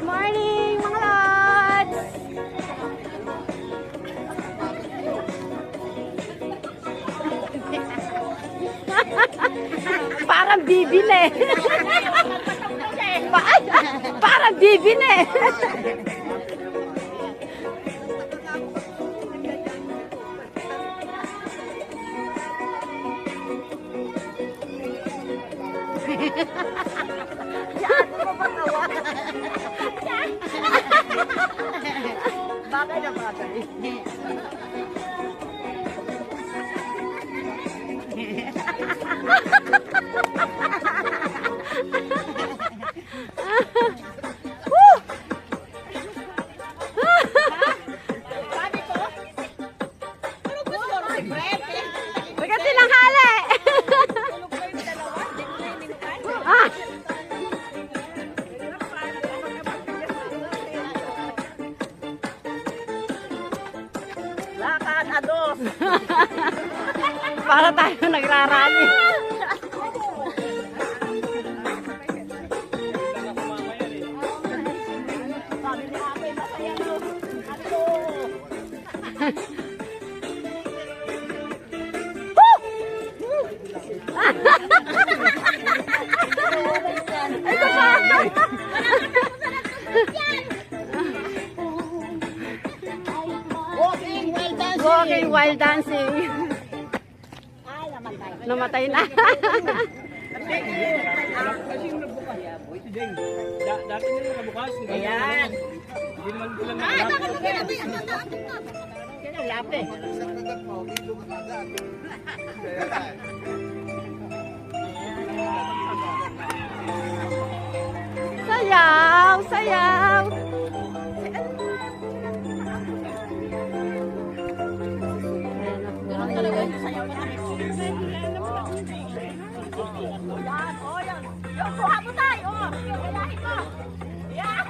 Morning, mga lods! Parang bibili. Parang bibili. Bagay na bagay. Sabi ko, tulog ko siguro si Brett. Maganda lang hali. Tulog ko yung dalawa, hindi ko na inintan. Ah, Lakad, ados. para tayo nagrarally. Sabi ni ate, masaya no. Ato. Ito pa. Walking while dancing. Walking while dancing. Ay, namatay. Namatay na. Dati nila yung kabukas. Ayan. Hindi naman bilang Ay, bakit kaya lape. Sayaw, sayaw. Ganun talaga yung sayaw na kami. Yan, oh, yan. Yung kuha mo tayo, oh. Yung gayahin mo. Yan.